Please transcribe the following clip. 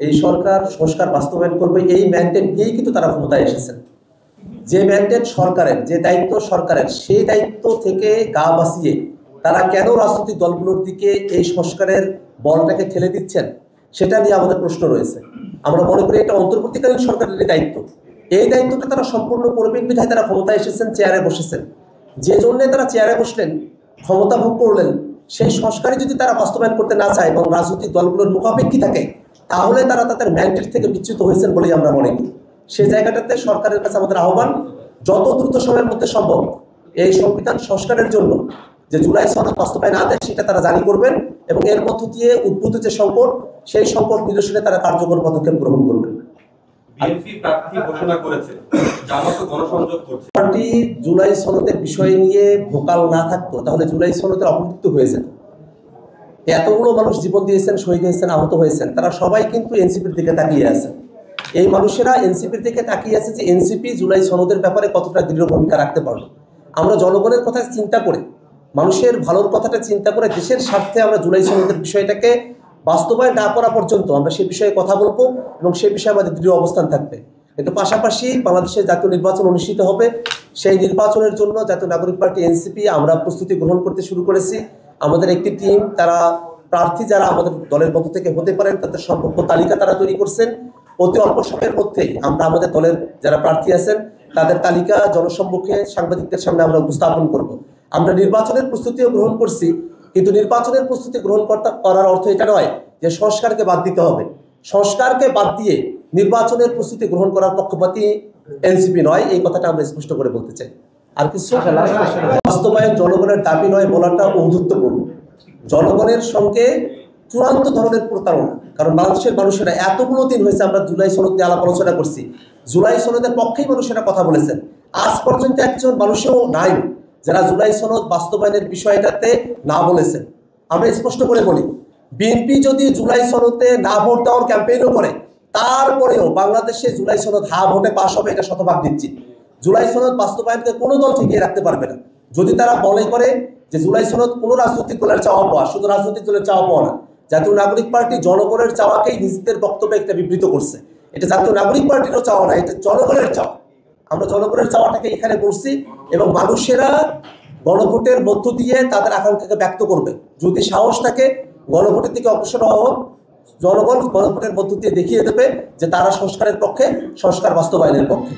এই সরকার সংস্কার বাস্তবায়ন করবে এই ম্যান্ডেট নিয়েই কিন্তু তারা ক্ষমতায় এসেছেন। যে ম্যান্ডেট সরকারের, যে দায়িত্ব সরকারের, সেই দায়িত্ব থেকে গা বাঁচিয়ে তারা কেন রাজনৈতিক দলগুলোর দিকে এই সংস্কারের বলটাকে ঠেলে দিচ্ছেন সেটা নিয়ে আমাদের প্রশ্ন রয়েছে। আমরা মনে করি এটা অন্তর্বর্তীকালীন সরকারের দায়িত্ব। এই দায়িত্বটা তারা সম্পূর্ণ করবেন বিধায় তারা ক্ষমতায় এসেছেন, চেয়ারে বসেছেন। যে জন্যে তারা চেয়ারে বসলেন, ক্ষমতা ভোগ করলেন, সেই সংস্কারই যদি তারা বাস্তবায়ন করতে না চায় এবং রাজনৈতিক দলগুলোর মুখাপেক্ষী থাকে, তাহলে তারা তাদের ম্যান্ডেট থেকে বিচ্যুত হয়েছেন বলেই আমরা মনে করি। সেই জায়গাটাতে সরকারের কাছে আমাদের আহ্বান, যত দ্রুত সময়ের মধ্যে সম্ভব এই সংবিধান সংস্কারের জন্য যে জুলাই সনদ বাস্তবায়ন আদেশ সেটা তারা জারি করবেন এবং এর মধ্য দিয়ে উদ্ভূত যে সংকট, সেই সংকট নিরসনে তারা কার্যকর পদক্ষেপ গ্রহণ করবেন। পার্টি জুলাই সনদের বিষয় নিয়ে ভোকাল না থাকতো তাহলে জুলাই সনদের অপমৃত্যু হয়ে যেত। এতগুলো মানুষ জীবন দিয়েছেন, শহীদ হয়েছেন, আহত হয়েছেন, তারা সবাই কিন্তু এনসিপির দিকে তাকিয়ে আছে। এই মানুষেরা এনসিপির দিকে তাকিয়ে আছে যে এনসিপি জুলাই সনদের ব্যাপারে কতটা দৃঢ় ভূমিকা রাখতে পারলো। আমরা জনগণের কথা চিন্তা করে, মানুষের ভালোর কথাটা চিন্তা করে, দেশের স্বার্থে আমরা জুলাই সনদের বিষয়টাকে বাস্তবায়ন না করা পর্যন্ত আমরা সে বিষয়ে কথা বলবো এবং সে বিষয়ে আমাদের দৃঢ় অবস্থান থাকবে। কিন্তু পাশাপাশি বাংলাদেশের জাতীয় নির্বাচন অনুষ্ঠিত হবে, সেই নির্বাচনের জন্য জাতীয় নাগরিক পার্টি এনসিপি আমরা প্রস্তুতি গ্রহণ করতে শুরু করেছি। আমাদের একটি টিম, তারা প্রার্থী যারা আমাদের দলের পক্ষ থেকে হতে পারেন তাদের সম্ভাব্য তালিকা তারা তৈরি করছেন। অতি অল্প সময়ের মধ্যেই আমরা আমাদের দলের যারা প্রার্থী আছেন তাদের তালিকা জনসম্মুখে সাংবাদিকদের সামনে আমরা উপস্থাপন করব। আমরা নির্বাচনের প্রস্তুতিও গ্রহণ করছি, কিন্তু নির্বাচনের প্রস্তুতি গ্রহণ করার অর্থ এটা নয় যে সংস্কারকে বাদ দিতে হবে। সংস্কারকে বাদ দিয়ে নির্বাচনের প্রস্তুতি গ্রহণ করার পক্ষপাতী এনসিপি নয়, এই কথাটা আমরা স্পষ্ট করে বলতে চাই। আর কিছু বাস্তবায়ন জনগণের দাবি নয় বলাটা ঔদ্ধত্যপূর্ণ। জনগণের সঙ্গে চূড়ান্ত ধরনের প্রতারণা, কারণ বাংলাদেশের মানুষেরা এতগুলো দিন হয়েছে আমরা জুলাই সনদ নিয়ে আলাপ আলোচনা করছি, জুলাই সনদের পক্ষেই মানুষেরা কথা বলেছেন। আজ পর্যন্ত একজন মানুষও নাই যারা জুলাই সনদ বাস্তবায়নের বিষয়টাতে না বলেছেন। আমরা স্পষ্ট করে বলি, বিএনপি যদি জুলাই সনদে না ভোট দেওয়ার ক্যাম্পেইনও করে, তারপরেও বাংলাদেশে জুলাই সনদ হা ভোটে পাশ হবে, এটা শতভাগ নিশ্চিত। জুলাই সনদ বাস্তবায়নকে কোনো দল ঠেকিয়ে রাখতে পারবে না। যদি তারা বলে করে যে জুলাই সনদ কোনো রাজনৈতিক দলের চাওয়া পাওয়া, শুধু রাজনৈতিক দলের চাওয়া পাওয়া না, জাতীয় নাগরিক পার্টি জনগণের চাওয়াকেই নিজেদের বক্তব্যে একটা বিবৃত করছে। এটা জাতীয় নাগরিক পার্টিরও চাওয়া না, এটা জনগণের চাওয়া। আমরা জনগণের চাওয়াটাকে এখানে বলছি এবং মানুষেরা গণভোটের মধ্য দিয়ে তাদের আকাঙ্ক্ষাকে ব্যক্ত করবে। যদি সাহস থাকে গণভোটের দিকে অগ্রসর হওয়া, জনগণ গণভোটের মধ্য দিয়ে দেখিয়ে দেবে যে তারা সংস্কারের পক্ষে, সংস্কার বাস্তবায়নের পক্ষে।